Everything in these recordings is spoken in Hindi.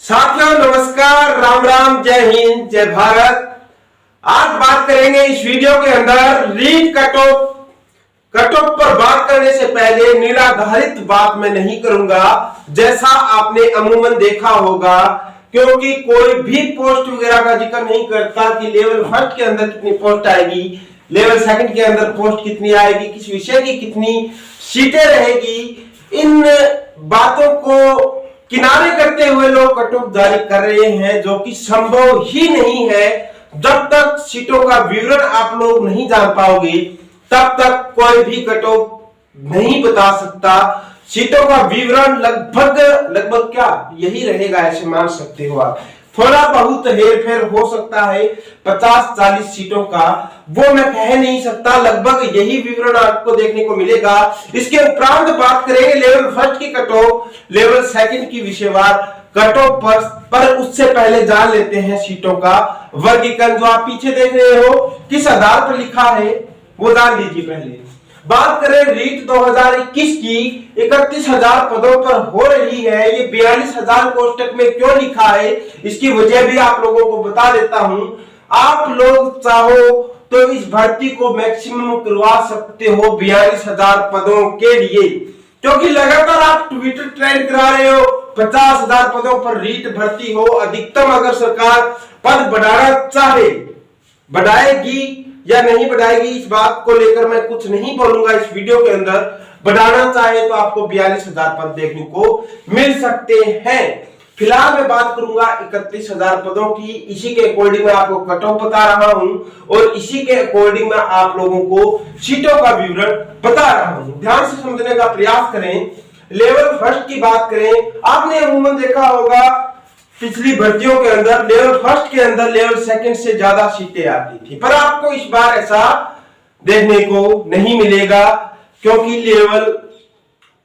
साथियों नमस्कार, राम राम, जय हिंद, जय भारत। आज बात करेंगे इस वीडियो के अंदर रीट कट ऑफ पर बात करने से पहले निराधारित बात मैं नहीं करूंगा, जैसा आपने अमूमन देखा होगा, क्योंकि कोई भी पोस्ट वगैरह का जिक्र नहीं करता कि लेवल फर्स्ट के अंदर कितनी पोस्ट आएगी, लेवल सेकंड के अंदर पोस्ट कितनी आएगी, किस विषय की कितनी सीटें रहेगी। इन बातों को किनारे करते हुए लोग कट ऑफ जारी कर रहे हैं, जो कि संभव ही नहीं है। जब तक सीटों का विवरण आप लोग नहीं जान पाओगे तब तक कोई भी कट ऑफ नहीं बता सकता। सीटों का विवरण लगभग क्या यही रहेगा, ऐसे मान सकते हो आप। थोड़ा बहुत हेरफेर हो सकता है 50-40 सीटों का, वो मैं कह नहीं सकता, लगभग यही विवरण आपको देखने को मिलेगा। इसके उपरांत बात करेंगे लेवल फर्स्ट की कट ऑफ, लेवल सेकंड की विषयवार कट ऑफ पर उससे पहले जान लेते हैं सीटों का वर्गीकरण। जो आप पीछे देख रहे हो किस आधार पर लिखा है वो जान लीजिए। पहले बात करें रीट 2021 की, 31,000 पदों पर हो रही है। ये 42,000 कोष्टक में क्यों लिखा है, इसकी वजह भी आप लोगों को बता देता हूं। आप लोग चाहो तो इस भर्ती को मैक्सिमम करवा सकते हो 42,000 पदों के लिए, क्योंकि लगातार आप ट्विटर ट्रेंड करा रहे हो 50,000 पदों पर रीट भर्ती हो। अधिकतम अगर सरकार पद बढ़ाना चाहे, बढ़ाएगी या नहीं बढ़ाएगी, इस बात को लेकर मैं कुछ नहीं बोलूंगा इस वीडियो के अंदर। बढ़ाना चाहे तो आपको 42,000 पद देखने को मिल सकते हैं। फिलहाल मैं बात करूंगा 31,000 पदों की। इसी के अकॉर्डिंग मैं आपको कट ऑफ बता रहा हूं और इसी के अकॉर्डिंग मैं आप लोगों को सीटों का विवरण बता रहा हूं। ध्यान से समझने का प्रयास करें। लेवल फर्स्ट की बात करें, आपने अमूमन देखा होगा पिछली भर्तियों के अंदर लेवल फर्स्ट के अंदर लेवल सेकंड से ज्यादा सीटें आती थी, पर आपको इस बार ऐसा देखने को नहीं मिलेगा, क्योंकि लेवल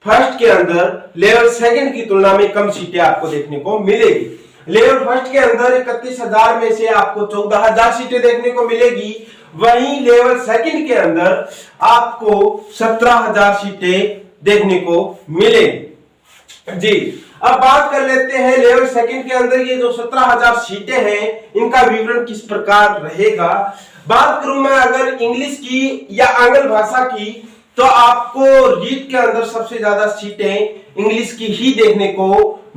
फर्स्ट के अंदर लेवल सेकंड की तुलना में कम सीटें आपको देखने को मिलेगी। लेवल फर्स्ट के अंदर 31,000 में से आपको 14,000 सीटें देखने को मिलेगी, वहीं लेवल सेकंड के अंदर आपको 17,000 सीटें देखने को मिलेगी। जी, अब बात कर लेते हैं लेवल सेकंड के अंदर ये जो 17,000 सीटें हैं, इनका विवरण किस प्रकार रहेगा। बात करूं मैं अगर इंग्लिश की या आंग्ल भाषा की, तो आपको रीट के अंदर सबसे ज्यादा सीटें इंग्लिश की ही देखने को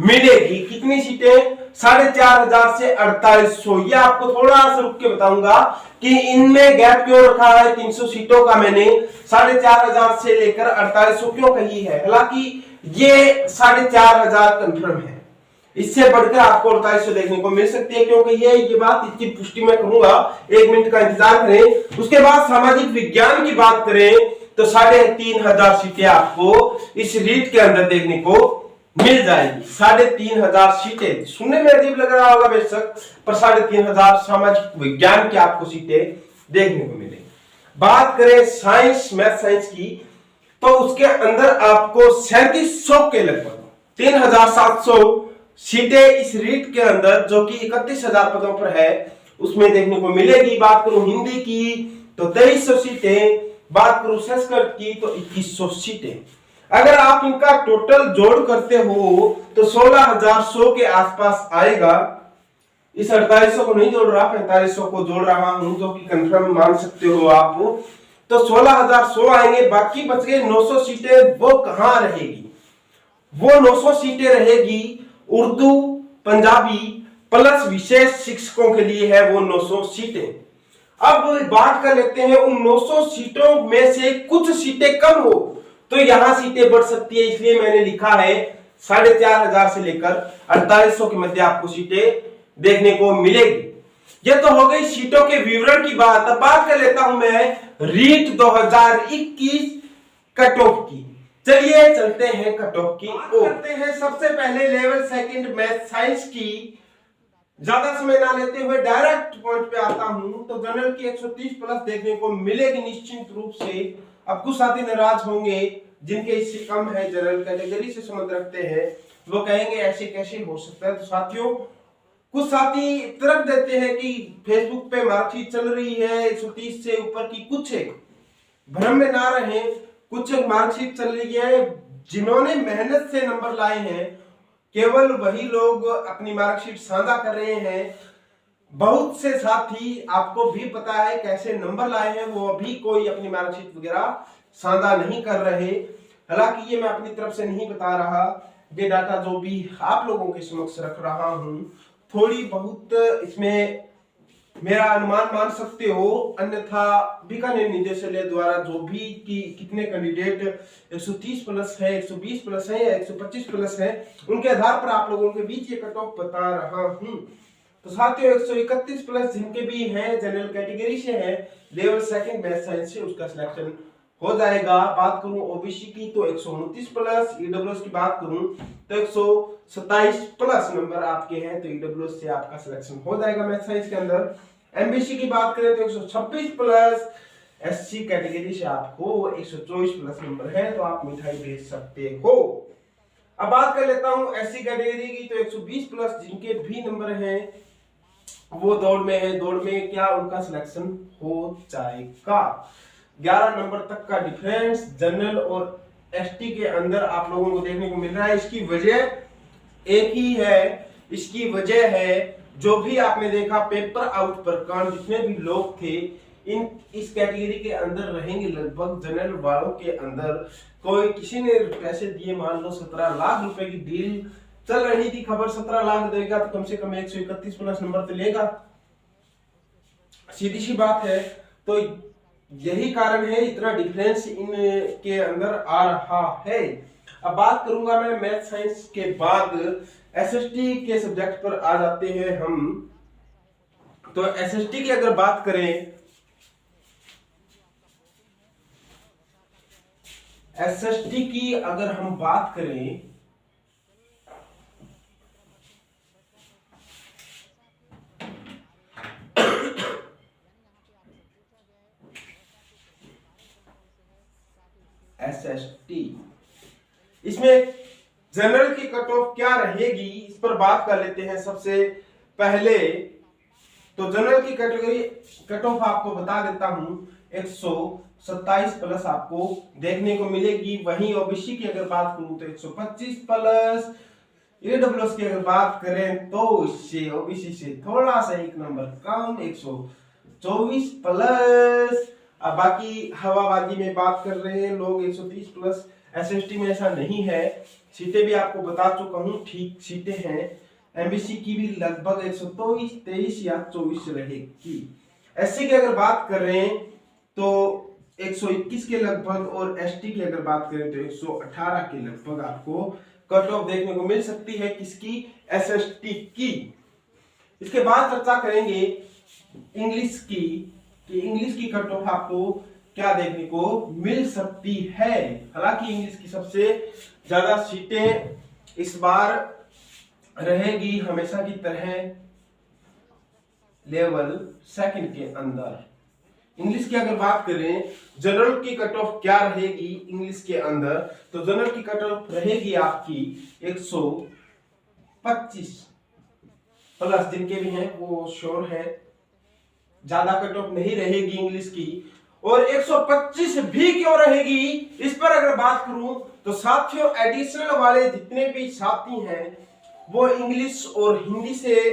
मिलेगी। कितनी सीटें? 4,500 से 4,800। ये आपको थोड़ा सा रुक के बताऊंगा कि इनमें गैप क्यों रखा है। 300 सीटों का मैंने 4,500 से लेकर 4,800 क्यों कही है, हालांकि ये 4,500 कंफर्म है। इससे बढ़कर आपको 4,800 देखने को मिल सकती है, क्योंकि ये बात, इसकी पुष्टि मैं करूंगा। 1 मिनट का इंतजार करें। उसके बाद सामाजिक विज्ञान की बात करें तो 3,500 सीटें आपको इस रीट के अंदर देखने को मिल जाएगी। 3,500 सीटें सुनने में अजीब लग रहा होगा बेशक, पर 3,500 सामाजिक विज्ञान की आपको सीटें देखने को मिलेगी। बात करें साइंस, मैथ साइंस की, तो उसके अंदर आपको 3700 के लगभग 3,700 सीटें इस रीट के अंदर, जो कि 31,000 पदों पर है, उसमें देखने को मिलेगी। बात करूं हिंदी की तो 2,300 सीटें, बात करूं संस्कृत की तो 2,100 सीटें। अगर आप इनका टोटल जोड़ करते हो तो 16,100 के आसपास आएगा। इस 4,800 को नहीं जोड़ रहा, 4,500 को जोड़ रहा हूं, जो कि कंफर्म मान सकते हो आप। तो 16,100 आएंगे। बाकी बच गए 900 सीटें, वो कहां रहेगी? वो 900 सीटें रहेगी उर्दू, पंजाबी प्लस विशेष शिक्षकों के लिए है वो 900 सीटें। अब बात कर लेते हैं उन 900 सीटों में से कुछ सीटें कम हो तो यहां सीटें बढ़ सकती है, इसलिए मैंने लिखा है 4,500 से लेकर 4,800 के मध्य आपको सीटें देखने को मिलेगी। ये तो हो गई सीटों के विवरण की बात। अब बात कर लेता हूं मैं रीट 2021 कट ऑफ की। चलिए चलते हैं कट ऑफ की ओर। करते हैं सबसे पहले लेवल सेकंड मैथ साइंस की। ज्यादा समय ना लेते हुए डायरेक्ट पॉइंट पे आता हूं, तो जनरल की 130 प्लस देखने को मिलेगी निश्चित रूप से। अब कुछ साथी नाराज होंगे जिनके इससे कम है, जनरल कैटेगरी से संबंध रखते हैं, वो कहेंगे ऐसे कैसे हो सकता है। तो साथियों, कुछ साथी तर्क देते हैं कि फेसबुक पे मार्कशीट चल रही है 130 से ऊपर की, कुछ एक भ्रम में ना रहे, कुछ एक मार्कशीट चल रही है जिन्होंने मेहनत से नंबर लाए हैं केवल वही लोग अपनी मार्कशीट साझा कर रहे हैं। बहुत से साथी, आपको भी पता है कैसे नंबर लाए हैं, वो अभी कोई अपनी मार्कशीट वगैरह साझा नहीं कर रहे। हालांकि ये मैं अपनी तरफ से नहीं बता रहा, ये डाटा जो भी आप लोगों के समक्ष रख रहा हूं, थोड़ी बहुत इसमें मेरा अनुमान मान सकते हो। अन्यथा बीकानेर निदेशालय द्वारा जो भी कि कितने कैंडिडेट 130 प्लस है, 120 प्लस है या 125 प्लस है, उनके आधार पर आप लोगों के बीच ये कट ऑफ बता रहा हूं। तो साथियों 131 प्लस जिनके भी हैं, जनरल कैटेगरी से है, लेवल सेकंड मैथ साइंस से, उसका सिलेक्शन हो जाएगा। बात करूं ओबीसी की तो 129 प्लस, ईडब्ल्यूएस की बात करूं तो 127 प्लस नंबर आपके हैं, तो ईडब्ल्यूएस से आपका सिलेक्शन हो जाएगा मैथ साइंस के अंदर। एमबीसी की बात करें तो 126 प्लस, एससी कैटेगरी से आपको 124 प्लस नंबर है, तो आप मिठाई भेज सकते हो। अब बात कर लेता हूं एससी कैटेगरी की, तो 120 प्लस जिनके भी नंबर हैं वो दौड़ में है। दौड़ में क्या उनका सिलेक्शन हो जाएगा। 11 नंबर तक का डिफरेंस जनरल और एसटी के अंदर आप लोगों को देखने को मिल रहा है। इसकी वजह एक ही है, इसकी वजह है जो भी आपने देखा पेपर आउट प्रकरण, जितने भी लोग थे इस कैटेगरी के अंदर रहेंगे। लगभग जनरल वालों के अंदर कोई किसी ने पैसे दिए, मान लो 17 लाख रुपए की डील चल रही थी, खबर 17 लाख देगा तो कम से कम 131 प्लस नंबर तो लेगा, सीधी सी बात है। तो यही कारण है इतना डिफरेंस इनके अंदर आ रहा है। अब बात करूंगा मैं मैथ साइंस के बाद एसएसटी के सब्जेक्ट पर आ जाते हैं हम। तो एसएसटी की अगर बात करें, एसएसटी की अगर हम बात करें एसएसटी, इसमें जनरल की कट ऑफ क्या रहेगी इस पर बात कर लेते हैं। सबसे पहले तो जनरल की कैटेगरी कट ऑफ आपको बता देता हूं, 127 प्लस आपको देखने को मिलेगी। वहीं ओबीसी की अगर बात करूं तो 125 प्लस, ईडब्ल्यूएस की अगर बात करें तो इससे ओबीसी से थोड़ा सा एक नंबर कम, 124 प्लस। अब बाकी हवाबाजी में बात कर रहे हैं लोग 130 प्लस। एसएसटी में ऐसा नहीं है, सीटें भी आपको बता चुका हूं, ठीक सीटें हैं। एमबीसी की भी लगभग 123 या 24 रहेगी। एससी की अगर बात कर रहे हैं तो 121 के लगभग, और एसटी की अगर बात करें तो 118 के लगभग आपको कट ऑफ देखने को मिल सकती है। किसकी? एसएसटी की। इसके बाद चर्चा करेंगे इंग्लिश की, कि इंग्लिश की कट ऑफ आपको क्या देखने को मिल सकती है। हालांकि इंग्लिश की सबसे ज्यादा सीटें इस बार रहेगी हमेशा की तरह लेवल सेकंड के अंदर। इंग्लिश की अगर बात करें जनरल की कट ऑफ क्या रहेगी इंग्लिश के अंदर, तो जनरल की कट ऑफ रहेगी आपकी 125 प्लस, जिनके भी हैं वो श्योर है, ज्यादा कट ऑफ नहीं रहेगी इंग्लिश की। और 125 भी क्यों रहेगी इस पर अगर बात करूं तो साथियों एडिशनल वाले जितने भी साथी हैं वो इंग्लिश और हिंदी से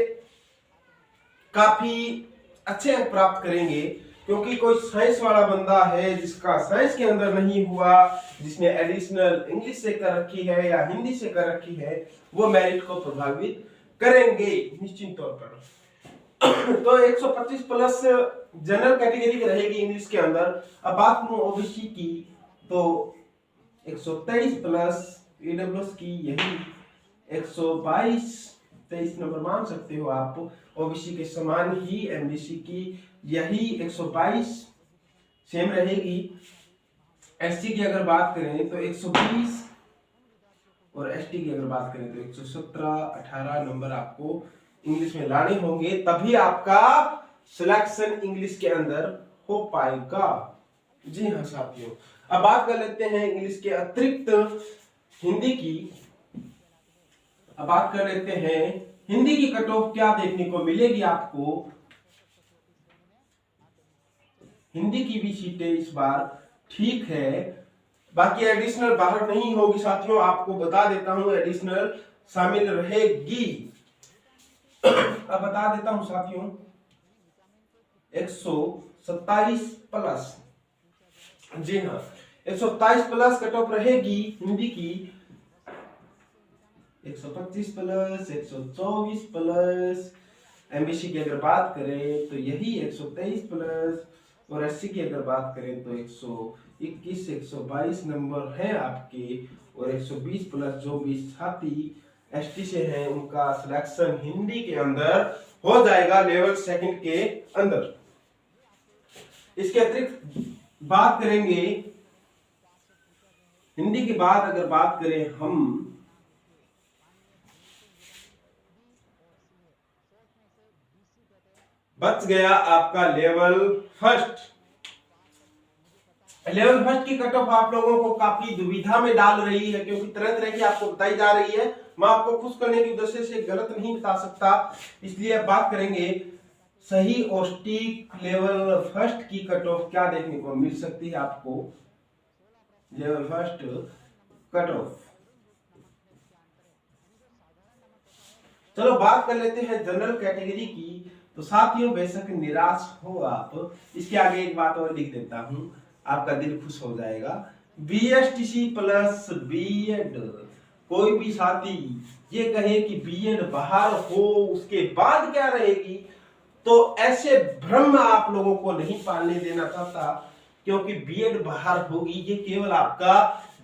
काफी अच्छे अंक प्राप्त करेंगे, क्योंकि कोई साइंस वाला बंदा है जिसका साइंस के अंदर नहीं हुआ, जिसने एडिशनल इंग्लिश से कर रखी है या हिंदी से कर रखी है, वो मेरिट को प्रभावित करेंगे निश्चित तौर पर। तो 125 प्लस जनरल कैटेगरी की रहेगी इंग्लिश के अंदर। अब बात करूं ओबीसी की तो 123 प्लस, ईडब्ल्यूएस की यही 122-23 नंबर मान सकते हो आप, ओबीसी के समान ही एमबीसी की यही 122 सेम रहेगी। एससी की अगर बात करें तो 120 और एसटी की अगर बात करें तो 117-18 नंबर आपको इंग्लिश में लाने होंगे, तभी आपका सिलेक्शन इंग्लिश के अंदर हो पाएगा। जी हाँ साथियों, अब बात कर लेते हैं इंग्लिश के अतिरिक्त हिंदी की। अब बात कर लेते हैं हिंदी की कट ऑफ क्या देखने को मिलेगी आपको। हिंदी की भी सीटें इस बार ठीक है, बाकी एडिशनल बाहर नहीं होगी साथियों, आपको बता देता हूं एडिशनल शामिल रहेगी। अब बता देता हूं साथियों, 127 प्लस, जी हाँ 127 प्लस कट ऑफ रहेगी हिंदी की, 125 प्लस, 124 प्लस। एमबीसी की अगर बात करें तो यही 123 प्लस, और एससी की अगर बात करें तो 121, 122 नंबर हैं आपके, और 120 प्लस जो भी साथी एसटी से हैं उनका सिलेक्शन हिंदी के अंदर हो जाएगा लेवल सेकंड के अंदर। इसके अतिरिक्त बात करेंगे हिंदी के बाद, अगर बात करें हम बच गया आपका लेवल फर्स्ट। लेवल फर्स्ट की कट ऑफ आप लोगों को काफी दुविधा में डाल रही है, क्योंकि तरह तरह की आपको बताई जा रही है। मैं आपको खुश करने की उद्देश्य से गलत नहीं बता सकता, इसलिए अब बात करेंगे सही औष्टिक लेवल फर्स्ट की कट ऑफ क्या देखने को मिल सकती है आपको। लेवल फर्स्ट कट ऑफ, चलो बात कर लेते हैं जनरल कैटेगरी की। तो साथियों बेशक निराश हो आप, इसके आगे एक बात और लिख देता हूं, आपका दिल खुश हो जाएगा। बीएसटीसी प्लस बीएड, कोई भी साथी ये कहे कि बीएड बाहर हो उसके बाद क्या रहेगी, तो ऐसे भ्रम आप लोगों को नहीं पालने देना चाहता, क्योंकि बीएड बाहर होगी ये केवल आपका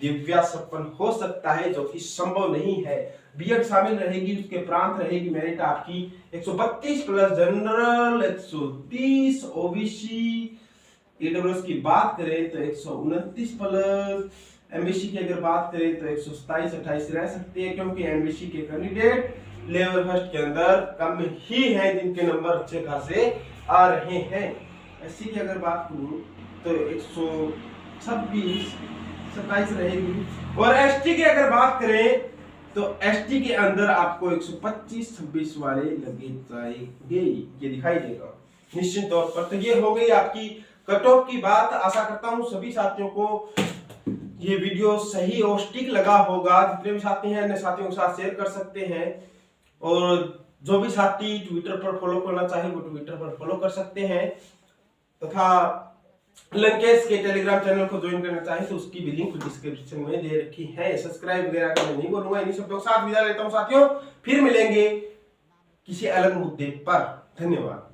दिव्या सपन हो सकता है, जो कि संभव नहीं है। बीएड शामिल रहेगी, उसके प्रांत रहेगी मेरिट आपकी 132 प्लस जनरल, 130 ओबीसी। ईडब्ल्यूएस की बात करें तो 129 प्लस, एमबीसी की अगर बात करें तो 127 28 रह सकते हैं, क्योंकि एमबीसी के कैंडिडेट लेवल फर्स्ट के अंदर कम ही हैं जिनके नंबर अच्छे खासे आ रहे हैं। एससी की अगर बात करूं तो 126 27 रहेगी, और एसटी की अगर बात करें तो एसटी के अंदर आपको 125 26 वाले लगे जाएंगे, ये दिखाई देगा निश्चित तौर पर। तो ये हो गई आपकी कट ऑफ की बात। आशा करता हूं सभी साथियों को ये वीडियो सही और स्टिक लगा होगा। जितने भी साथी हैं अन्य साथियों के साथ शेयर कर सकते हैं, और जो भी साथी ट्विटर पर फॉलो करना चाहे वो ट्विटर पर फॉलो कर सकते हैं, तथा लंकेश के टेलीग्राम चैनल को ज्वाइन करना चाहे तो उसकी भी लिंक डिस्क्रिप्शन में दे रखी है। सब्सक्राइब वगैरह करना नहीं बोलूंगा। इन्हीं शब्दों के साथ विदा लेता हूं साथियों, फिर मिलेंगे किसी अलग मुद्दे पर। धन्यवाद।